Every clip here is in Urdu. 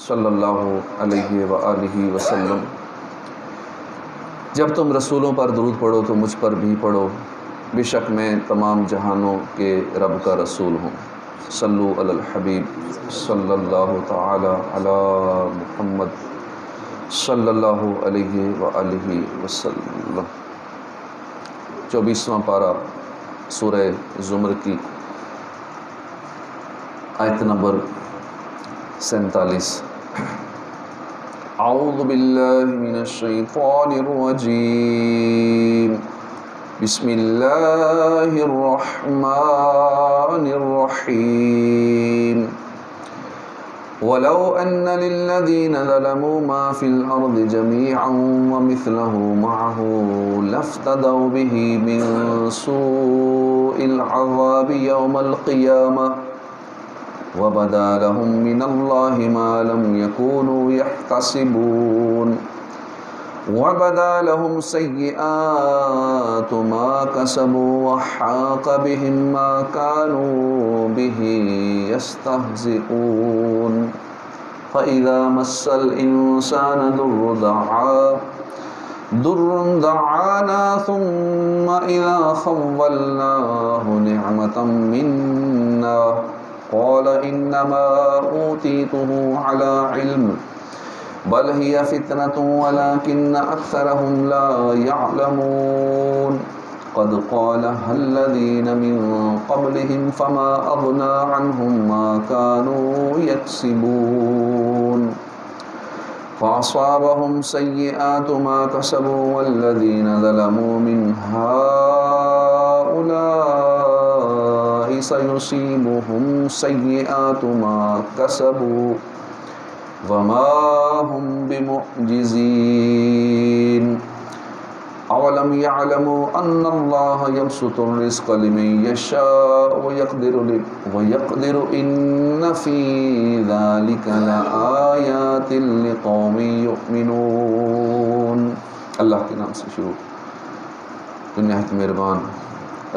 صلی اللہ علیہ وآلہ وسلم، جب تم رسولوں پر درود پڑھو تو مجھ پر بھی پڑھو، بے شک میں تمام جہانوں کے رب کا رسول ہوں۔ صلو علی الحبیب صلی اللہ تعالی علی محمد صلی اللہ علیہ وآلہ وسلم۔ 24واں پارہ سورہ زمر کی آیت نمبر 47۔ اعوذ باللہ من الشیطان الرجیم، بسم اللہ الرحمن الرحیم۔ وَلَوْ أَنَّ لِلَّذِينَ ظَلَمُوا مَا فِي الْأَرْضِ جَمِيعًا وَمِثْلَهُ مَعَهُ لَافْتَدَوْا بِهِ مِنْ سُوءِ الْعَذَابِ يَوْمَ الْقِيَامَةِ وَبَدَا لَهُم مِّنَ اللَّهِ مَا لَمْ يَكُونُوا يَحْتَسِبُونَ وَبَدَا لَهُمْ سَيِّئَاتُ مَا كَسَبُوا وَحَاقَ بِهِم مَّا كَانُوا بِهِ يَسْتَهْزِئُونَ فَإِذَا مَسَّ الْإِنسَانَ ضُرٌّ دَعَانَا ثُمَّ إِذَا خَوَّلْنَاهُ نِعْمَةً مِنَّا قَالَ إِنَّمَا أُوتِيتُهُ عَلَى عِلْمٍ بل هي فتنة ولكن أكثرهم لا يعلمون قد قالها الذين من قبلهم فما أغنى عنهم ما كانوا يكسبون فأصابهم سيئات ما كسبوا والذين ظلموا من هؤلاء سيصيبهم سيئات ما كسبوا وما هم بمعجزين اولم يعلموا ان الله يبسط الرزق لمن يشاء ويقدر ان في ذلك لآيات لقوم يؤمنون۔ اللہ کے نام سے شروع، جو نہایت مہربان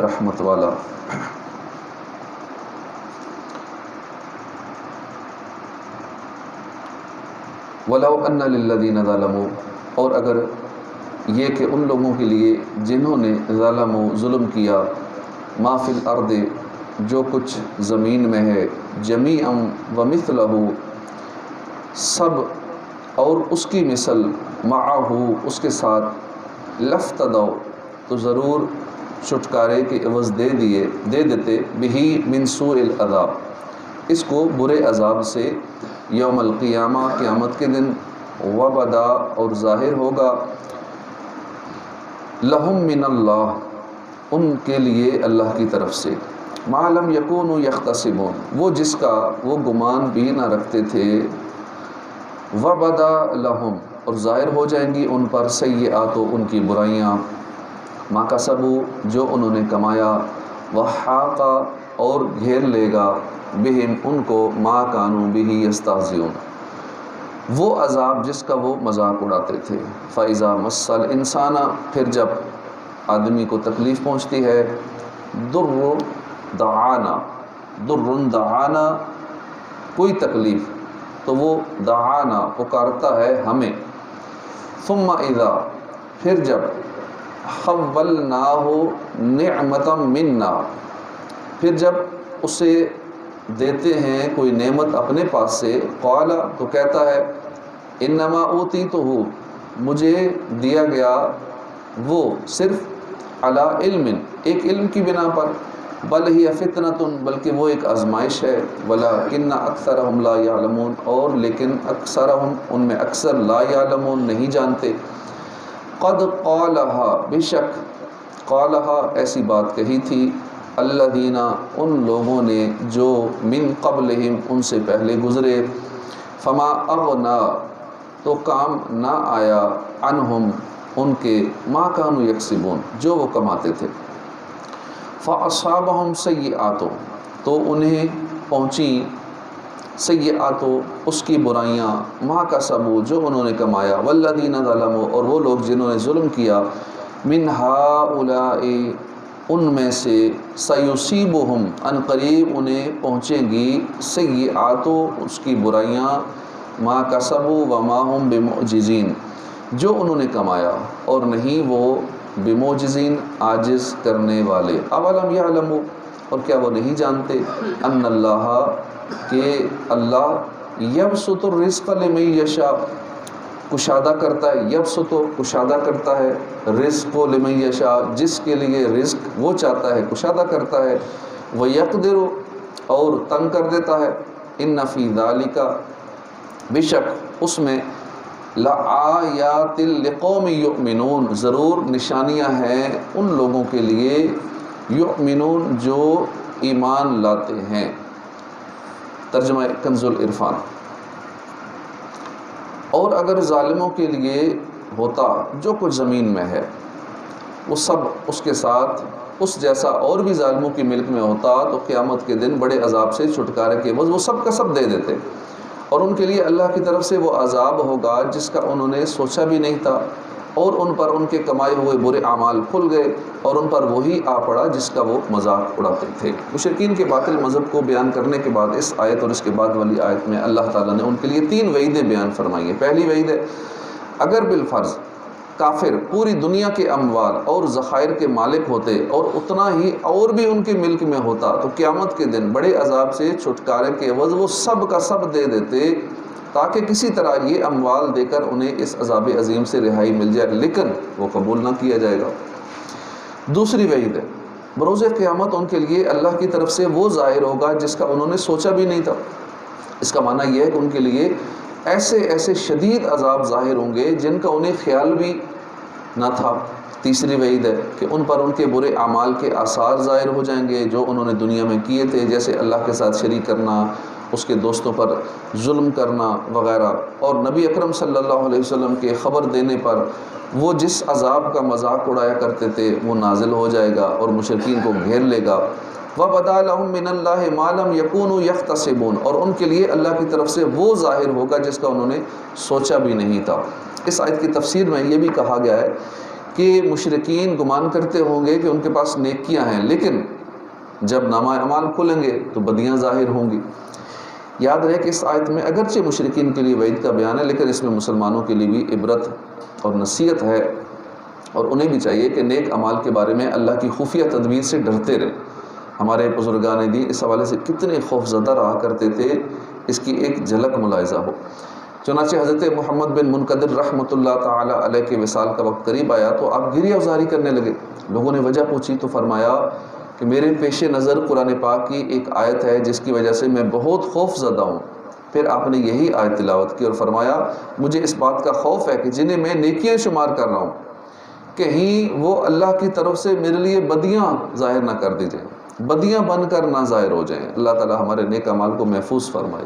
رحمت والا۔ وَلَوْ أَنَّ لِلَّذِينَ ظَلَمُوا، اور اگر یہ کہ ان لوگوں کے لیے جنہوں نے ظلموا ظلم کیا، ما فی الارض جو کچھ زمین میں ہے، جمیعا ومثلہ سب اور اس کی مثل، معہ اس کے ساتھ، لفتدوا تو ضرور چھٹکارے کے عوض دے دیتے، بہی من سوء العذاب اس کو برے عذاب سے، یوم القیامہ قیامت کے دن، وبدا اور ظاہر ہوگا، لہم من اللہ ان کے لیے اللہ کی طرف سے، ما لم یکونوا یحتسبون وہ جس کا وہ گمان بھی نہ رکھتے تھے، وبدا لہم اور ظاہر ہو جائیں گی ان پر، سیئات ان کی برائیاں، ما کسبوا جو انہوں نے کمایا، وحاق اور گھیر لے گا، بہم ان کو، ما کانوا بہ یستہزئون وہ عذاب جس کا وہ مذاق اڑاتے تھے۔ فَإِذَا مَسَّ الْإِنسَانَ پھر جب آدمی کو تکلیف پہنچتی ہے، ضُرٌّ دعانا کوئی تکلیف، تو وہ دعانا پکارتا ہے ہمیں، ثم اذا پھر جب، خولناہ نعمتا منا پھر جب اسے دیتے ہیں کوئی نعمت اپنے پاس سے، قال تو کہتا ہے، انما اوتیتہ مجھے دیا گیا وہ صرف علی علم ایک علم کی بنا پر، بل ہی فتنۃ بلکہ وہ ایک آزمائش ہے، ولکن اکثرہم لا یعلمون اور لیکن اکثرہم ان میں اکثر لا یعلمون نہیں جانتے، قد قالہا بے شک قالہا ایسی بات کہی تھی، الذین ان لوگوں نے جو من قبلہم ان سے پہلے گزرے، فما اغنا تو کام نہ آیا، عنہم ان کے، ما کانوا یکسبون جو وہ کماتے تھے، فاصابہم سیئات تو انہیں پہنچی، سیئات اس کی برائیاں، ما کسبوا جو انہوں نے کمایا، والذین ظلموا اور وہ لوگ جنہوں نے ظلم کیا، من ہؤلاء ان میں سے، سیصیبہم ان قریب انہیں پہنچیں گی، سیئات اس کی برائیاں، ما کسبوا وما هم بمعجزین، جو انہوں نے کمایا اور نہیں وہ بمعجزین عاجز کرنے والے۔ اولم یعلموا، اور کیا وہ نہیں جانتے، ان اللہ، کہ اللہ یبسط الرزق لمن یشاء، کشادہ کرتا ہے، یبسط کشادہ کرتا ہے، رزق لمن یشاء، جس کے لیے رزق وہ چاہتا ہے کشادہ کرتا ہے، ویقدر، اور تنگ کر دیتا ہے، ان فی ذالک، بے شک اس میں، لآیات لقوم یؤمنون، ضرور نشانیاں ہیں ان لوگوں کے لیے، یؤمنون جو ایمان لاتے ہیں۔ ترجمہ کنز العرفان۔ اور اگر ظالموں کے لیے ہوتا جو کچھ زمین میں ہے وہ سب اس کے ساتھ اس جیسا اور بھی ظالموں کی ملک میں ہوتا تو قیامت کے دن بڑے عذاب سے چھٹکارے کے عوض وہ سب کا سب دے دیتے، اور ان کے لیے اللہ کی طرف سے وہ عذاب ہوگا جس کا انہوں نے سوچا بھی نہیں تھا، اور ان پر ان کے کمائے ہوئے برے اعمال کھل گئے، اور ان پر وہی آ پڑا جس کا وہ مذاق اڑاتے تھے۔ مشرکین کے باطل مذہب کو بیان کرنے کے بعد اس آیت اور اس کے بعد والی آیت میں اللہ تعالیٰ نے ان کے لیے 3 وعیدیں بیان فرمائی ہیں۔ پہلی وعید ہے، اگر بالفرض کافر پوری دنیا کے اموال اور ذخائر کے مالک ہوتے اور اتنا ہی اور بھی ان کے ملک میں ہوتا تو قیامت کے دن بڑے عذاب سے چھٹکارے کے عوض وہ سب کا سب دے دیتے، تاکہ کسی طرح یہ اموال دے کر انہیں اس عذاب عظیم سے رہائی مل جائے، لیکن وہ قبول نہ کیا جائے گا۔ دوسری وعید ہے، بروز قیامت ان کے لیے اللہ کی طرف سے وہ ظاہر ہوگا جس کا انہوں نے سوچا بھی نہیں تھا۔ اس کا معنی یہ ہے کہ ان کے لیے ایسے ایسے شدید عذاب ظاہر ہوں گے جن کا انہیں خیال بھی نہ تھا۔ تیسری وعید ہے کہ ان پر ان کے برے اعمال کے آثار ظاہر ہو جائیں گے جو انہوں نے دنیا میں کیے تھے، جیسے اللہ کے ساتھ شریک کرنا، اس کے دوستوں پر ظلم کرنا وغیرہ، اور نبی اکرم صلی اللہ علیہ وسلم کے خبر دینے پر وہ جس عذاب کا مذاق اڑایا کرتے تھے وہ نازل ہو جائے گا اور مشرکین کو گھیر لے گا۔ وَبَدَا لَهُم مِّنَ اللَّهِ مَا لَمْ يَكُونُوا يَحْتَسِبُونَ، اور ان کے لیے اللہ کی طرف سے وہ ظاہر ہوگا جس کا انہوں نے سوچا بھی نہیں تھا۔ اس آیت کی تفسیر میں یہ بھی کہا گیا ہے کہ مشرکین گمان کرتے ہوں گے کہ ان کے پاس نیکیاں ہیں، لیکن جب نامہ اعمال کھلیں گے تو بدیاں ظاہر ہوں گی۔ یاد رہے کہ اس آیت میں اگرچہ مشرکین کے لیے وعید کا بیان ہے، لیکن اس میں مسلمانوں کے لیے بھی عبرت اور نصیحت ہے، اور انہیں بھی چاہیے کہ نیک اعمال کے بارے میں اللہ کی خفیہ تدبیر سے ڈرتے رہیں۔ ہمارے بزرگان دین اس حوالے سے کتنے خوف زدہ رہا کرتے تھے، اس کی ایک جھلک ملاحظہ ہو۔ چنانچہ حضرت محمد بن منقدر رحمۃ اللہ تعالی علیہ کے وصال کا وقت قریب آیا تو آپ گریہ ازاری کرنے لگے۔ لوگوں نے وجہ پوچھی تو فرمایا کہ میرے پیش نظر قرآن پاک کی ایک آیت ہے جس کی وجہ سے میں بہت خوف زدہ ہوں۔ پھر آپ نے یہی آیت تلاوت کی اور فرمایا مجھے اس بات کا خوف ہے کہ جنہیں میں نیکیاں شمار کر رہا ہوں کہیں وہ اللہ کی طرف سے میرے لیے بدیاں ظاہر نہ کر دی جائیں، بدیاں بن کر نہ ظاہر ہو جائیں۔ اللہ تعالی ہمارے نیک اعمال کو محفوظ فرمائے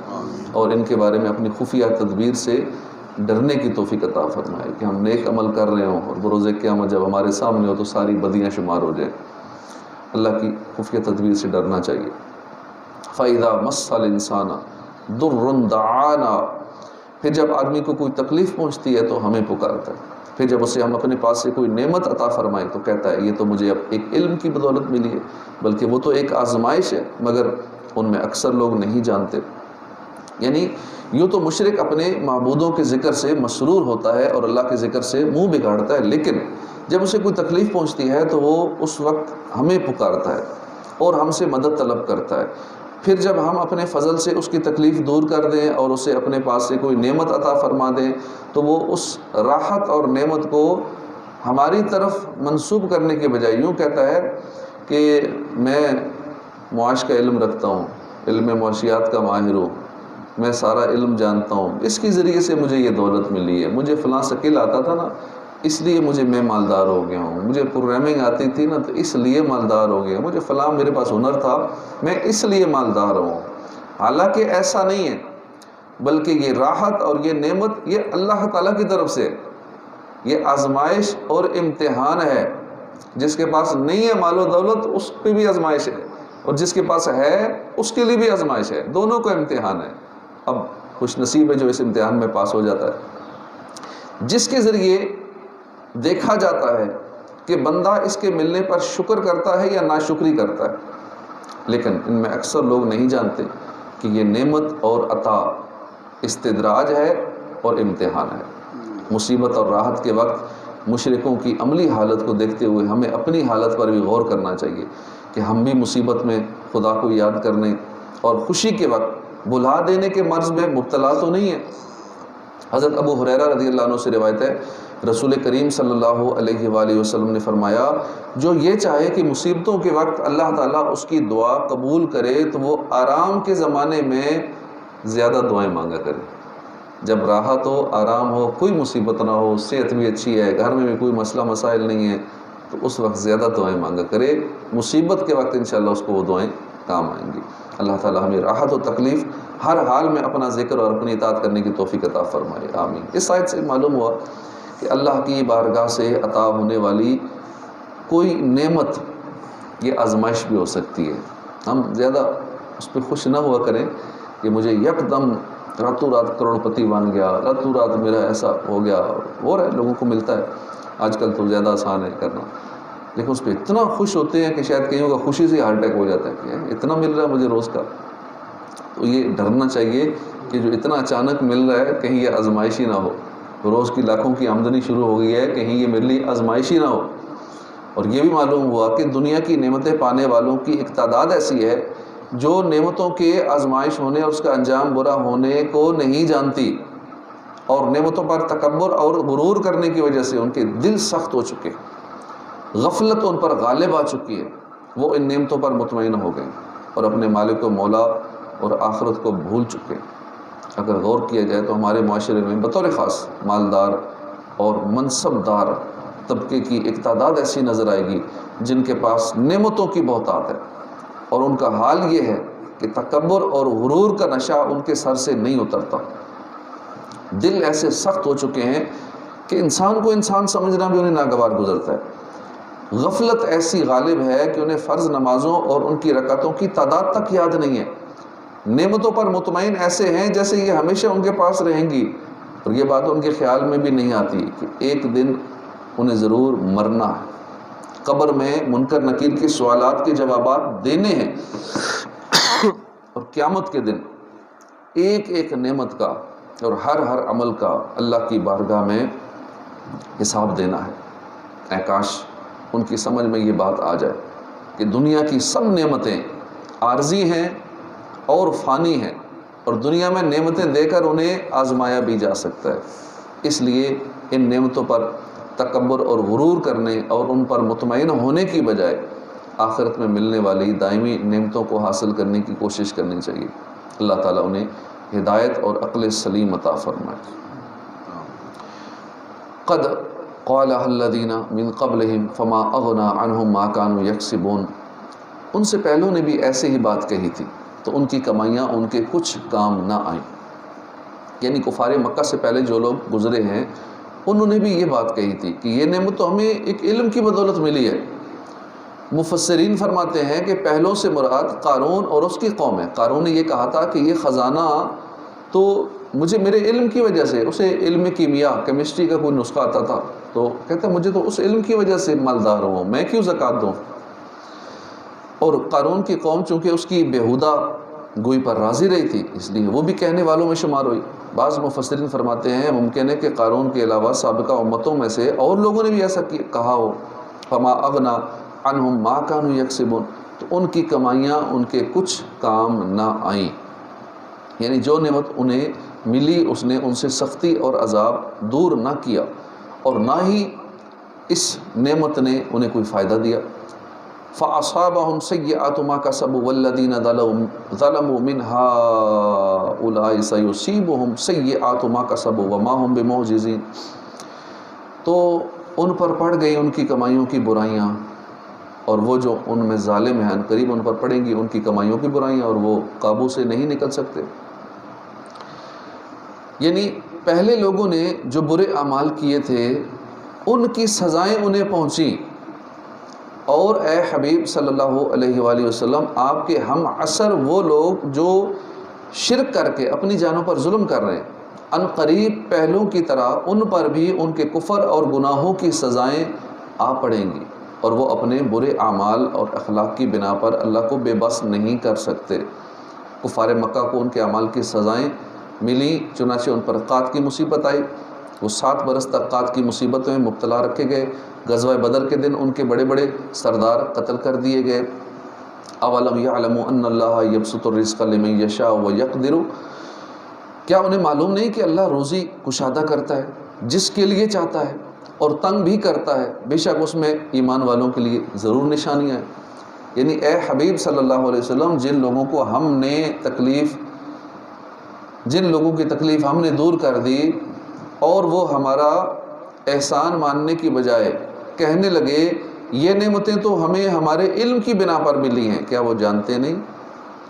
اور ان کے بارے میں اپنی خفیہ تدبیر سے ڈرنے کی توفیق عطا فرمائے کہ ہم نیک عمل کر رہے ہوں اور بروز قیامت جب ہمارے سامنے ہو تو ساری بدیاں شمار ہو جائیں۔ اللہ کی خفیہ تدبیر سے ڈرنا چاہیے۔ فَإِذَا مَسَّ الْإِنسَانَ ضُرٌّ دَعَانَا، پھر جب آدمی کو کوئی تکلیف پہنچتی ہے تو ہمیں پکارتا ہے، پھر جب اسے ہم اپنے پاس سے کوئی نعمت عطا فرمائیں تو کہتا ہے یہ تو مجھے اب ایک علم کی بدولت ملی ہے، بلکہ وہ تو ایک آزمائش ہے، مگر ان میں اکثر لوگ نہیں جانتے۔ یعنی یوں تو مشرک اپنے معبودوں کے ذکر سے مسرور ہوتا ہے اور اللہ کے ذکر سے منہ بگاڑتا ہے، لیکن جب اسے کوئی تکلیف پہنچتی ہے تو وہ اس وقت ہمیں پکارتا ہے اور ہم سے مدد طلب کرتا ہے۔ پھر جب ہم اپنے فضل سے اس کی تکلیف دور کر دیں اور اسے اپنے پاس سے کوئی نعمت عطا فرما دیں تو وہ اس راحت اور نعمت کو ہماری طرف منسوب کرنے کے بجائے یوں کہتا ہے کہ میں معاش کا علم رکھتا ہوں، علم معاشیات کا ماہر ہوں، میں سارا علم جانتا ہوں، اس کے ذریعے سے مجھے یہ دولت ملی ہے، مجھے فلاں سکل آتا تھا نا اس لیے میں مالدار ہو گیا ہوں، مجھے پروگرامنگ آتی تھی نا تو اس لیے مالدار ہو گیا، مجھے فلاں میرے پاس ہنر تھا میں اس لیے مالدار ہوں۔ حالانکہ ایسا نہیں ہے، بلکہ یہ راحت اور یہ نعمت یہ اللہ تعالیٰ کی طرف سے، یہ آزمائش اور امتحان ہے۔ جس کے پاس نہیں ہے مال و دولت اس پہ بھی آزمائش ہے، اور جس کے پاس ہے اس کے لیے بھی آزمائش ہے، دونوں کو امتحان ہے۔ اب خوش نصیب ہے جو اس امتحان میں پاس ہو جاتا ہے، جس کے ذریعے دیکھا جاتا ہے کہ بندہ اس کے ملنے پر شکر کرتا ہے یا ناشکری کرتا ہے۔ لیکن ان میں اکثر لوگ نہیں جانتے کہ یہ نعمت اور عطا استدراج ہے اور امتحان ہے۔ مصیبت اور راحت کے وقت مشرکوں کی عملی حالت کو دیکھتے ہوئے ہمیں اپنی حالت پر بھی غور کرنا چاہیے کہ ہم بھی مصیبت میں خدا کو یاد کرنے اور خوشی کے وقت بھلا دینے کے مرض میں مبتلا تو نہیں ہے۔ حضرت ابو ہریرہ رضی اللہ عنہ سے روایت ہے، رسول کریم صلی اللہ علیہ وآلہ وسلم نے فرمایا، جو یہ چاہے کہ مصیبتوں کے وقت اللہ تعالیٰ اس کی دعا قبول کرے تو وہ آرام کے زمانے میں زیادہ دعائیں مانگا کرے۔ جب راحت ہو، آرام ہو، کوئی مصیبت نہ ہو، صحت بھی اچھی ہے، گھر میں بھی کوئی مسئلہ مسائل نہیں ہے، تو اس وقت زیادہ دعائیں مانگا کرے۔ مصیبت کے وقت انشاءاللہ اس کو وہ دعائیں کام آئیں گی۔ اللہ تعالیٰ ہمیں راحت و تکلیف ہر حال میں اپنا ذکر اور اپنی اطاعت کرنے کی توفیق عطا فرمائے، آمین۔ اس آیت سے معلوم ہوا کہ اللہ کی بارگاہ سے عطا ہونے والی کوئی نعمت یہ آزمائش بھی ہو سکتی ہے۔ ہم زیادہ اس پہ خوش نہ ہوا کریں کہ مجھے یکدم راتوں رات کروڑ پتی بن گیا، راتوں رات میرا ایسا ہو گیا، اور ہے لوگوں کو ملتا ہے، آج کل تو زیادہ آسان ہے کرنا، لیکن اس پہ اتنا خوش ہوتے ہیں کہ شاید کئیوں کا خوشی سے ہارٹ اٹیک ہو جاتا ہے کہ اتنا مل رہا ہے مجھے روز کا۔ تو یہ ڈرنا چاہیے کہ جو اتنا اچانک مل رہا ہے کہیں یہ آزمائشی نہ ہو، روز کی لاکھوں کی آمدنی شروع ہو گئی ہے، کہیں یہ میرے لیے آزمائشی نہ ہو۔ اور یہ بھی معلوم ہوا کہ دنیا کی نعمتیں پانے والوں کی ایک تعداد ایسی ہے جو نعمتوں کے آزمائش ہونے اور اس کا انجام برا ہونے کو نہیں جانتی، اور نعمتوں پر تکبر اور غرور کرنے کی وجہ سے ان کے دل سخت ہو چکے، غفلت ان پر غالب آ چکی ہے، وہ ان نعمتوں پر مطمئن ہو گئے اور اپنے مالک و مولا اور آخرت کو بھول چکے۔ اگر غور کیا جائے تو ہمارے معاشرے میں بطور خاص مالدار اور منصب دار طبقے کی ایک تعداد ایسی نظر آئے گی جن کے پاس نعمتوں کی بہتات ہے، اور ان کا حال یہ ہے کہ تکبر اور غرور کا نشہ ان کے سر سے نہیں اترتا۔ دل ایسے سخت ہو چکے ہیں کہ انسان کو انسان سمجھنا بھی انہیں ناگوار گزرتا ہے۔ غفلت ایسی غالب ہے کہ انہیں فرض نمازوں اور ان کی رکعتوں کی تعداد تک یاد نہیں ہے۔ نعمتوں پر مطمئن ایسے ہیں جیسے یہ ہمیشہ ان کے پاس رہیں گی، اور یہ بات ان کے خیال میں بھی نہیں آتی کہ ایک دن انہیں ضرور مرنا ہے، قبر میں منکر نکیر کے سوالات کے جوابات دینے ہیں، اور قیامت کے دن ایک ایک نعمت کا اور ہر عمل کا اللہ کی بارگاہ میں حساب دینا ہے۔ اے کاش ان کی سمجھ میں یہ بات آ جائے کہ دنیا کی سب نعمتیں عارضی ہیں اور فانی ہیں، اور دنیا میں نعمتیں دے کر انہیں آزمایا بھی جا سکتا ہے۔ اس لیے ان نعمتوں پر تکبر اور غرور کرنے اور ان پر مطمئن ہونے کی بجائے آخرت میں ملنے والی دائمی نعمتوں کو حاصل کرنے کی کوشش کرنی چاہیے۔ اللہ تعالیٰ انہیں ہدایت اور عقل سلیم عطا فرمائے۔ قد قالها الذین من قبلہم فما اغنی عنہم ما کانوا یکسبون، ان سے پہلوں نے بھی ایسے ہی بات کہی تھی تو ان کی کمائیاں ان کے کچھ کام نہ آئیں۔ یعنی کفار مکہ سے پہلے جو لوگ گزرے ہیں انہوں نے بھی یہ بات کہی تھی کہ یہ نعمت تو ہمیں ایک علم کی بدولت ملی ہے۔ مفسرین فرماتے ہیں کہ پہلوں سے مراد قارون اور اس کی قوم ہے۔ قارون نے یہ کہا تھا کہ یہ خزانہ تو مجھے میرے علم کی وجہ سے، اسے علم کیمیا کیمسٹری کا کوئی نسخہ آتا تھا، تو کہتا ہے مجھے تو اس علم کی وجہ سے مالدار ہوں، میں کیوں زکوٰۃ دوں۔ اور قارون کی قوم چونکہ اس کی بیہودہ گوئی پر راضی رہی تھی، اس لیے وہ بھی کہنے والوں میں شمار ہوئی۔ بعض مفسرین فرماتے ہیں ممکن ہے کہ قارون کے علاوہ سابقہ امتوں میں سے اور لوگوں نے بھی ایسا کہا ہو، فما اغنی عنہم ما کانوا یکسبون، تو ان کی کمائیاں ان کے کچھ کام نہ آئیں۔ یعنی جو نعمت انہیں ملی اس نے ان سے سختی اور عذاب دور نہ کیا، اور نہ ہی اس نعمت نے انہیں کوئی فائدہ دیا۔ فَأَصَابَهُمْ سَيِّئَاتُ مَا كَسَبُوا وَالَّذِينَ ظَلَمُوا مِنْ هَٰؤُلَاءِ سَيُصِيبُهُمْ سَيِّئَاتُ مَا كَسَبُوا وَمَا هُمْ بِمُعْجِزِينَ، تو ان پر پڑ گئی ان کی کمائیوں کی برائیاں، اور وہ جو ان میں ظالم ہیں قریب ان پر پڑیں گی ان کی کمائیوں کی برائیاں، اور وہ قابو سے نہیں نکل سکتے۔ یعنی پہلے لوگوں نے جو برے اعمال کیے تھے ان کی سزائیں انہیں پہنچیں، اور اے حبیب صلی اللہ علیہ وآلہ وسلم آپ کے ہم عصر وہ لوگ جو شرک کر کے اپنی جانوں پر ظلم کر رہے ہیں، ان قریب پہلوں کی طرح ان پر بھی ان کے کفر اور گناہوں کی سزائیں آ پڑیں گی، اور وہ اپنے برے اعمال اور اخلاق کی بنا پر اللہ کو بے بس نہیں کر سکتے۔ کفار مکہ کو ان کے اعمال کی سزائیں ملی، چنانچہ ان پر قحط کی مصیبت آئی، وہ 7 برس تک قحط کی مصیبتوں میں مبتلا رکھے گئے۔ غزوہ بدر کے دن ان کے بڑے بڑے سردار قتل کر دیے گئے۔ اولم یعلموا ان اللہ یبسط الرزق لمن یشاء ویقدر، کیا انہیں معلوم نہیں کہ اللہ روزی کشادہ کرتا ہے جس کے لیے چاہتا ہے اور تنگ بھی کرتا ہے، بے شک اس میں ایمان والوں کے لیے ضرور نشانیاں ہیں۔ یعنی اے حبیب صلی اللہ علیہ وسلم، جن لوگوں کی تکلیف ہم نے دور کر دی اور وہ ہمارا احسان ماننے کی بجائے کہنے لگے یہ نعمتیں تو ہمیں ہمارے علم کی بنا پر ملی ہیں، کیا وہ جانتے نہیں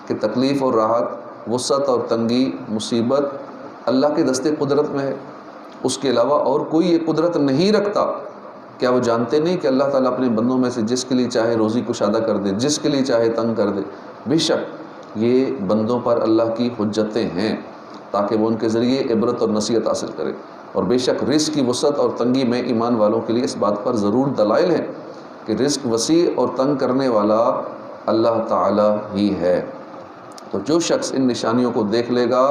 کہ تکلیف اور راحت، وسعت اور تنگی، مصیبت اللہ کے دستے قدرت میں ہے، اس کے علاوہ اور کوئی یہ قدرت نہیں رکھتا؟ کیا وہ جانتے نہیں کہ اللہ تعالیٰ اپنے بندوں میں سے جس کے لیے چاہے روزی کشادہ کر دے، جس کے لیے چاہے تنگ کر دے؟ بے شک یہ بندوں پر اللہ کی حجتیں ہیں تاکہ وہ ان کے ذریعے عبرت اور نصیحت حاصل کرے، اور بے شک رزق کی وسعت اور تنگی میں ایمان والوں کے لیے اس بات پر ضرور دلائل ہیں کہ رزق وسیع اور تنگ کرنے والا اللہ تعالیٰ ہی ہے۔ تو جو شخص ان نشانیوں کو دیکھ لے گا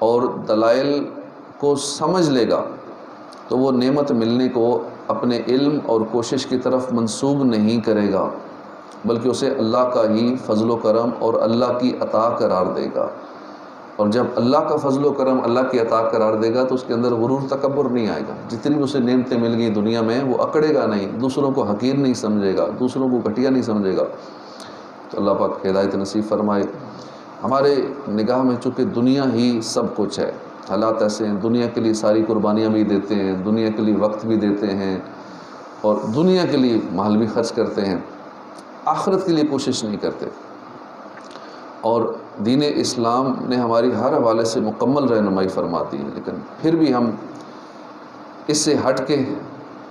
اور دلائل کو سمجھ لے گا تو وہ نعمت ملنے کو اپنے علم اور کوشش کی طرف منسوب نہیں کرے گا، بلکہ اسے اللہ کا ہی فضل و کرم اور اللہ کی عطا قرار دے گا۔ اور جب اللہ کا فضل و کرم اللہ کی عطا قرار دے گا تو اس کے اندر غرور تکبر نہیں آئے گا۔ جتنی بھی اسے نعمتیں مل گئی دنیا میں وہ اکڑے گا نہیں، دوسروں کو حقیر نہیں سمجھے گا، دوسروں کو گھٹیا نہیں سمجھے گا۔ تو اللہ پاک ہدایت نصیب فرمائے۔ ہمارے نگاہ میں چونکہ دنیا ہی سب کچھ ہے، حالات ایسے ہیں، دنیا کے لیے ساری قربانیاں بھی دیتے ہیں، دنیا کے لیے وقت بھی دیتے ہیں اور دنیا کے لیے مال بھی خرچ کرتے ہیں، آخرت کے لیے کوشش نہیں کرتے۔ اور دین اسلام نے ہماری ہر حوالے سے مکمل رہنمائی فرماتی ہے، لیکن پھر بھی ہم اس سے ہٹ کے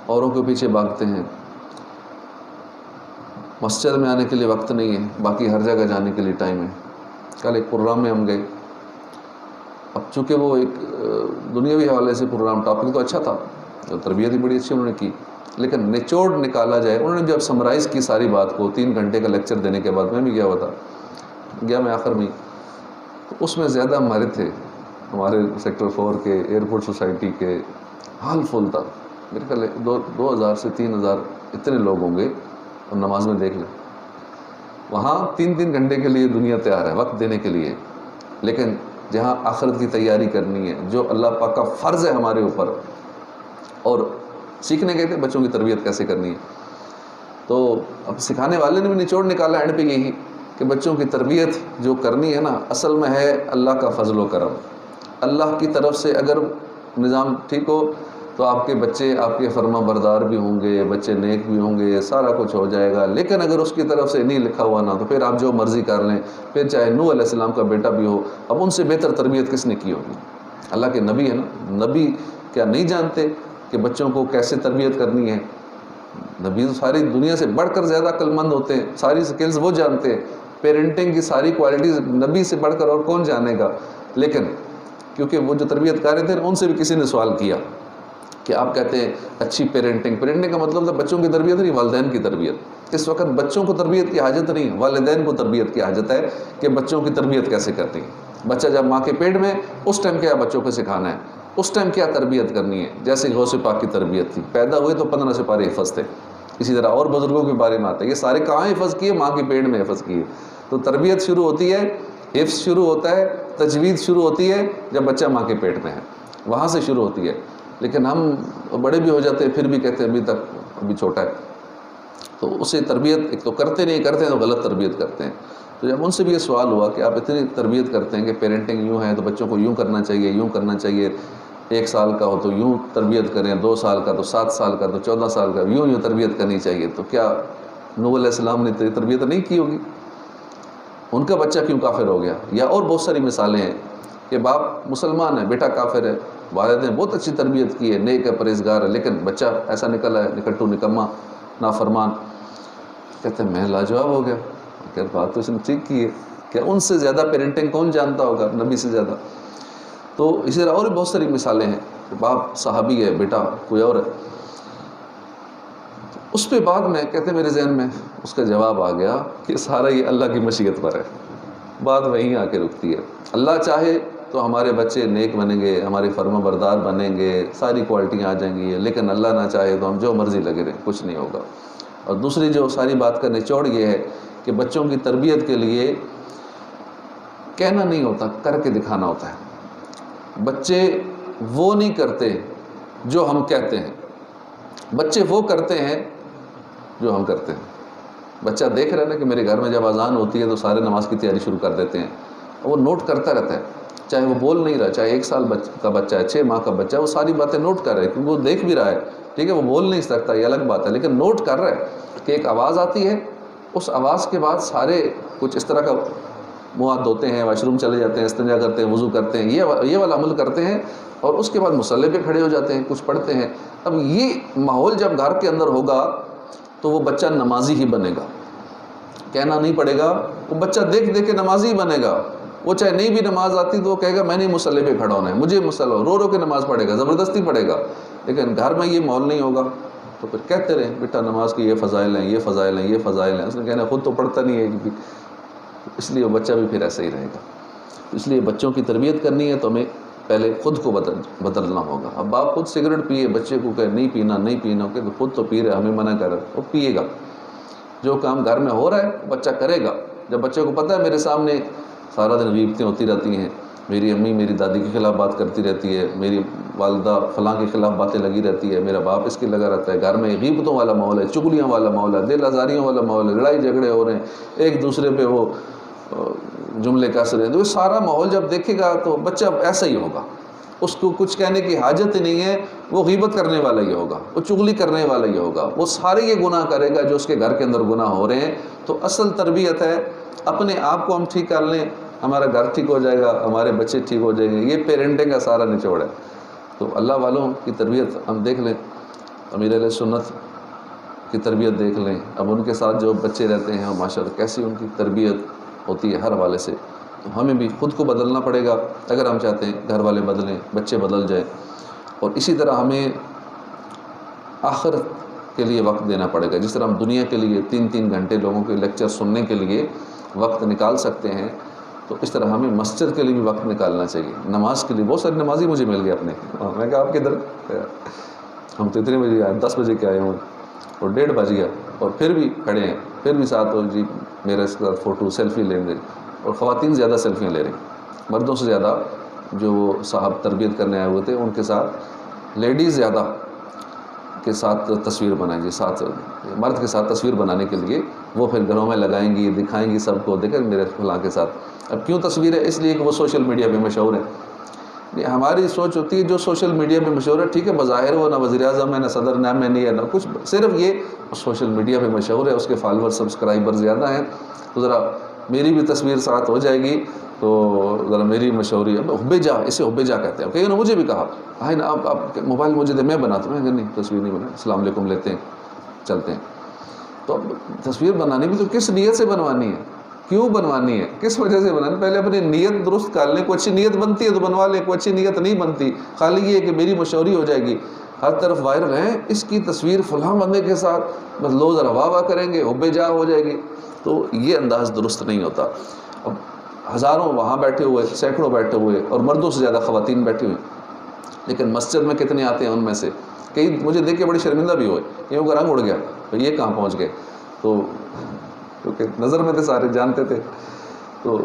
اوروں کے پیچھے بھاگتے ہیں۔ مسجد میں آنے کے لیے وقت نہیں ہے، باقی ہر جگہ جانے کے لیے ٹائم ہے۔ کل ایک پروگرام میں ہم گئے، اب چونکہ وہ ایک دنیاوی حوالے سے پروگرام، ٹاپک تو اچھا تھا، تربیت بھی بڑی اچھی انہوں نے کی، لیکن نچوڑ نکالا جائے، انہوں نے جب سمرائز کی ساری بات کو 3 گھنٹے کا لیکچر دینے کے بعد، میں بھی گیا ہوا تھا، گیا میں آخر میں، تو اس میں زیادہ ہمارے تھے، ہمارے سیکٹر 4 کے، ایئرپورٹ سوسائٹی کے، حال فل تھا، میرے خیال 2000 سے 3000 اتنے لوگ ہوں گے، اور نماز میں دیکھ لیں وہاں 3 گھنٹے کے لیے دنیا تیار ہے وقت دینے کے لیے، لیکن جہاں آخرت کی تیاری کرنی ہے، جو اللہ پاک کا فرض ہے ہمارے اوپر، اور سیکھنے گئے تھے بچوں کی تربیت کیسے کرنی ہے۔ تو اب سکھانے والے نے بھی نچوڑ نکالا اینڈ پہ یہی کہ بچوں کی تربیت جو کرنی ہے نا، اصل میں ہے اللہ کا فضل و کرم۔ اللہ کی طرف سے اگر نظام ٹھیک ہو تو آپ کے بچے آپ کے فرما بردار بھی ہوں گے، بچے نیک بھی ہوں گے، سارا کچھ ہو جائے گا۔ لیکن اگر اس کی طرف سے نہیں لکھا ہوا نا، تو پھر آپ جو مرضی کر لیں، پھر چاہے نوح علیہ السلام کا بیٹا بھی ہو، اب ان سے بہتر تربیت کس نے کی ہوگی؟ اللہ کے نبی ہے نا، نبی کیا نہیں جانتے کہ بچوں کو کیسے تربیت کرنی ہے؟ نبی تو ساری دنیا سے بڑھ کر زیادہ عقل مند ہوتے ہیں، ساری سکلز وہ جانتے ہیں، پیرنٹنگ کی ساری کوالٹیز نبی سے بڑھ کر اور کون جانے گا؟ لیکن کیونکہ وہ جو تربیت کر رہے تھے ان سے بھی کسی نے سوال کیا کہ آپ کہتے ہیں اچھی پیرنٹنگ کا مطلب تھا بچوں کی تربیت نہیں، والدین کی تربیت۔ اس وقت بچوں کو تربیت کی حاجت نہیں، والدین کو تربیت کی حاجت ہے کہ بچوں کی تربیت کیسے کرنی ہے۔ بچہ جب ماں کے پیٹ میں، اس ٹائم کیا بچوں کو سکھانا ہے، اس ٹائم کیا تربیت کرنی ہے۔ جیسے غوث پاک کی تربیت تھی، پیدا ہوئے تو 15 سپارے حفظ تھے، اسی طرح اور بزرگوں کے بارے میں آتا ہے، یہ سارے کہاں حفظ کیے؟ ماں کے پیٹ میں حفظ کیے۔ تو تربیت شروع ہوتی ہے، حفظ شروع ہوتا ہے، تجوید شروع ہوتی ہے جب بچہ ماں کے پیٹ میں ہے، وہاں سے شروع ہوتی ہے۔ لیکن ہم بڑے بھی ہو جاتے ہیں پھر بھی کہتے ہیں ابھی چھوٹا ہے، تو اسے تربیت ایک تو کرتے نہیں، کرتے ہیں تو غلط تربیت کرتے ہیں۔ تو جب ان سے بھی یہ سوال ہوا کہ آپ اتنی تربیت کرتے ہیں کہ پیرنٹنگ یوں ہے تو بچوں کو یوں کرنا چاہیے، یوں کرنا چاہیے، 1 سال کا ہو تو یوں تربیت کریں، 2 سال کا تو 7 سال کا تو 14 سال کا، یوں تربیت کرنی چاہیے، تو کیا نوح علیہ السلام نے تربیت نہیں کی ہوگی؟ ان کا بچہ کیوں کافر ہو گیا؟ یا اور بہت ساری مثالیں ہیں کہ باپ مسلمان ہے، بیٹا کافر ہے، والدین نے بہت اچھی تربیت کی ہے، نیک ہے، پرہیزگار ہے، لیکن بچہ ایسا نکلا ہے، نکٹو، نکما، نافرمان۔ کہتے ہیں میں لاجواب ہو گیا، کہ بات تو اس نے ٹھیک کی ہے، کہ ان سے زیادہ پیرنٹنگ کون جانتا ہوگا؟ نبی سے زیادہ۔ تو اسی طرح اور بھی بہت ساری مثالیں ہیں کہ باپ صحابی ہے، بیٹا کوئی اور ہے۔ اس پہ بعد میں کہتے ہیں میرے ذہن میں اس کا جواب آ گیا کہ سارا یہ اللہ کی مشیت پر ہے، بات وہیں آ کے رکتی ہے۔ اللہ چاہے تو ہمارے بچے نیک بنیں گے، ہمارے فرما بردار بنیں گے، ساری کوالٹیاں آ جائیں گی، لیکن اللہ نہ چاہے تو ہم جو مرضی لگے رہیں، کچھ نہیں ہوگا۔ اور دوسری جو ساری بات کا نچوڑ یہ ہے کہ بچوں کی تربیت کے لیے کہنا نہیں ہوتا، کر کے دکھانا ہوتا ہے۔ بچے وہ نہیں کرتے جو ہم کہتے ہیں، بچے وہ کرتے ہیں جو ہم کرتے ہیں۔ بچہ دیکھ رہا ہے نا کہ میرے گھر میں جب اذان ہوتی ہے تو سارے نماز کی تیاری شروع کر دیتے ہیں، وہ نوٹ کرتا رہتا ہے، چاہے وہ بول نہیں رہا، چاہے 1 سال کا بچہ ہے، 6 ماہ کا بچہ ہے، وہ ساری باتیں نوٹ کر رہا ہے کیونکہ وہ دیکھ بھی رہا ہے، ٹھیک ہے، وہ بول نہیں سکتا، یہ الگ بات ہے، لیکن نوٹ کر رہا ہے کہ ایک آواز آتی ہے، اس آواز کے بعد سارے کچھ اس طرح کا منہ ہاتھ دھوتے ہیں، واش روم چلے جاتے ہیں، استنجا کرتے ہیں، وضو کرتے ہیں، یہ والا عمل کرتے ہیں، اور اس کے بعد مصلی پہ کھڑے ہو جاتے ہیں، کچھ پڑھتے ہیں۔ اب یہ ماحول جب گھر کے اندر ہوگا تو وہ بچہ نمازی ہی بنے گا، کہنا نہیں پڑے گا، وہ بچہ دیکھ دیکھ کے نمازی ہی بنے گا۔ وہ چاہے نہیں بھی نماز آتی تو وہ کہے گا میں نہیں مصلی پہ کھڑا ہونا ہے، مجھے مصلی، رو رو کے نماز پڑھے گا، زبردستی پڑھے گا۔ لیکن گھر میں یہ ماحول نہیں ہوگا تو پھر کہتے رہے بیٹا نماز کی یہ فضائل ہیں، یہ فضائل ہیں، یہ فضائل ہیں، اس نے کہنا خود تو پڑھتا نہیں ہے کیونکہ، اس لیے وہ بچہ بھی پھر ایسے ہی رہے گا۔ اس لیے بچوں کی تربیت کرنی ہے تو ہمیں پہلے خود کو بدلنا ہوگا۔ اب باپ خود سگریٹ پیے، بچے کو کہے نہیں پینا نہیں پینا، کہ خود تو پی رہا ہے، ہمیں منع کر رہا ہے، وہ پیے گا۔ جو کام گھر میں ہو رہا ہے بچہ کرے گا۔ جب بچے کو پتہ ہے میرے سامنے سارا دن غیبتیں ہوتی رہتی ہیں، میری امی میری دادی کے خلاف بات کرتی رہتی ہے، میری والدہ فلاں کے خلاف باتیں لگی رہتی ہے، میرا باپ اس کے لگا رہتا ہے، گھر میں غیبتوں والا ماحول ہے، چغلیاں والا ماحول ہے، دل آزاریوں والا ماحول ہے، لڑائی جھگڑے ہو رہے ہیں، ایک دوسرے پہ وہ جملے کس رہے ہیں، تو یہ سارا ماحول جب دیکھے گا تو بچہ ایسا ہی ہوگا، اس کو کچھ کہنے کی حاجت ہی نہیں ہے، وہ غیبت کرنے والا ہی ہوگا، وہ چغلی کرنے والا ہی ہوگا، وہ سارے یہ گناہ کرے گا جو اس کے گھر کے اندر گناہ ہو رہے ہیں۔ تو اصل تربیت ہے اپنے آپ کو ہم ٹھیک کر لیں، ہمارا گھر ٹھیک ہو جائے گا، ہمارے بچے ٹھیک ہو جائیں گے۔ یہ پیرنٹنگ کا سارا نچوڑ ہے۔ تو اللہ والوں کی تربیت ہم دیکھ لیں، امیر اہل سنت کی تربیت دیکھ لیں، اب ان کے ساتھ جو بچے رہتے ہیں ماشاءاللہ کیسی ان کی تربیت ہوتی ہے ہر حوالے سے۔ تو ہمیں بھی خود کو بدلنا پڑے گا اگر ہم چاہتے ہیں گھر والے بدلیں، بچے بدل جائیں، اور اسی طرح ہمیں آخرت کے لیے وقت دینا پڑے گا۔ جس طرح ہم دنیا کے لیے 3 گھنٹے لوگوں کے لیکچر سننے کے لیے وقت نکال سکتے ہیں، تو اس طرح ہمیں مسجد کے لیے بھی وقت نکالنا چاہیے، نماز کے لیے۔ بہت سارے نمازی مجھے مل گئے اپنے، میں کہا آپ کدھر، ہم تو اتنے بجے آئے، 10 بجے کے آئے ہوں اور 1:30 بج گیا، اور پھر بھی کھڑے ہیں، پھر بھی ساتھ ہو جی میرے ساتھ فوٹو سیلفی لیں گے۔ اور خواتین زیادہ سیلفیاں لے رہی ہیں، مردوں سے زیادہ جو صاحب تربیت کرنے آئے ہوئے تھے ان کے ساتھ لیڈیز زیادہ کے ساتھ تصویر بنائیں گی، ساتھ مرد کے ساتھ تصویر بنانے کے لیے وہ پھر گھروں میں لگائیں گی، دکھائیں گی سب کو، دیکھیں میرے فلاں کے ساتھ۔ اب کیوں تصویر ہے؟ اس لیے کہ وہ سوشل میڈیا پہ مشہور ہے۔ ہماری سوچ ہوتی ہے جو سوشل میڈیا پہ مشہور ہے، ٹھیک ہے، بظاہر وہ نہ وزیر اعظم ہے، نہ صدر نام میں نہیں ہے، نہ کچھ، صرف یہ سوشل میڈیا پہ مشہور ہے، اس کے فالوور سبسکرائبر زیادہ ہیں، تو ذرا میری بھی تصویر ساتھ ہو جائے گی تو ذرا میری مشہوری۔ اب حب جا، اسے حب جا کہتے ہیں، کہیں نے مجھے بھی کہا بھائی نا آپ موبائل مجھے دے میں بناتا ہوں، نہیں تصویر نہیں بنا، السلام علیکم لیتے ہیں چلتے ہیں۔ تو اب تصویر بنانی بھی تو کس نیت سے بنوانی ہے، کیوں بنوانی ہے، کس وجہ سے بنانی، پہلے اپنی نیت درست کر لیں۔ کوئی اچھی نیت بنتی ہے تو بنوا لیں، کوئی اچھی نیت نہیں بنتی، خالی یہ کہ میری مشہوری ہو جائے گی، ہر طرف وائرل ہے اس کی تصویر فلاں بندے کے ساتھ، بس لوگ ذرا واہ واہ کریں گے، حب جا ہو جائے گی، تو یہ انداز درست نہیں ہوتا۔ اب ہزاروں وہاں بیٹھے ہوئے، سینکڑوں بیٹھے ہوئے، اور مردوں سے زیادہ خواتین بیٹھی ہوئی، لیکن مسجد میں کتنے آتے ہیں ان میں سے؟ کئی مجھے دیکھ کے بڑی شرمندہ بھی ہوئے، کئیوں کا رنگ اڑ گیا، تو یہ کہاں پہنچ گئے، تو کیونکہ نظر میں تھے، سارے جانتے تھے۔ تو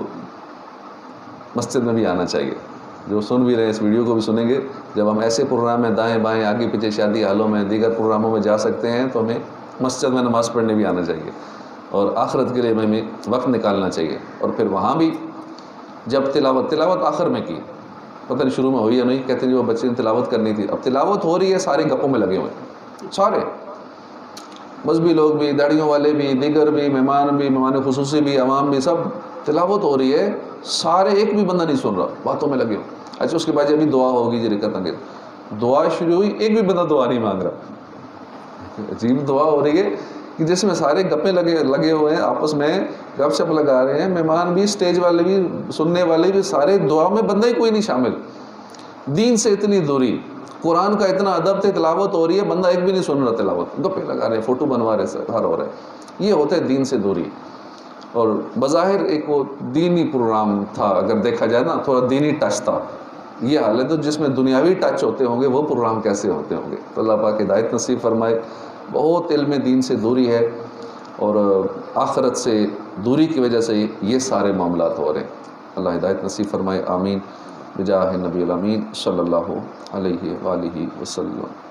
مسجد میں بھی آنا چاہیے، جو سن بھی رہے ہیں اس ویڈیو کو بھی سنیں گے، جب ہم ایسے پروگرام میں دائیں بائیں آگے پیچھے شادی حالوں میں دیگر پروگراموں میں جا سکتے ہیں تو ہمیں مسجد میں نماز پڑھنے بھی آنا چاہیے، اور آخرت کے لیے ہمیں وقت نکالنا چاہیے۔ اور پھر وہاں بھی جب تلاوت آخر میں کی، پتہ نہیں شروع میں ہوئی یا نہیں، کہتے ہیں جو بچے نے تلاوت کرنی تھی، اب تلاوت ہو رہی ہے، سارے گپوں میں لگے ہوئے ہیں، سارے مذہبی لوگ بھی، داڑھیوں والے بھی، دیگر بھی، مہمان خصوصی بھی، عوام بھی، سب تلاوت ہو رہی ہے، سارے، ایک بھی بندہ نہیں سن رہا، باتوں میں لگے ہو۔ اچھا اس کے بعد ابھی دعا ہوگی جی رکعت انگیز، دعا شروع ہوئی، ایک بھی بندہ دعا نہیں مانگ رہا، عجیب دعا ہو رہی ہے کہ جس میں سارے گپیں لگے ہوئے ہیں، آپس میں گپ شپ لگا رہے ہیں، مہمان بھی، اسٹیج والے بھی، سننے والے بھی، سارے دعا میں، بندہ ہی کوئی نہیں شامل۔ دین سے اتنی دوری، قرآن کا اتنا ادب تھے، تلاوت ہو رہی ہے، بندہ ایک بھی نہیں سن رہا، تلاوت، گپیں لگا رہے ہیں، فوٹو بنوا رہے ہیں، ہر ہو رہا ہے، یہ ہوتا ہے دین سے دوری۔ اور بظاہر ایک وہ دینی پروگرام تھا، اگر دیکھا جائے نا تھوڑا دینی ٹچ تھا. یہ حال ہے تو جس میں دنیاوی ٹچ ہوتے ہوں گے وہ پروگرام کیسے ہوتے ہوں گے؟ تو اللہ پاک ہدایت نصیب فرمائے. بہت علم دین سے دوری ہے اور آخرت سے دوری کی وجہ سے یہ سارے معاملات ہو رہے ہیں. اللہ ہدایت نصیب فرمائے. آمین بجاہ نبی الامین صلی اللہ علیہ وآلہ وسلم.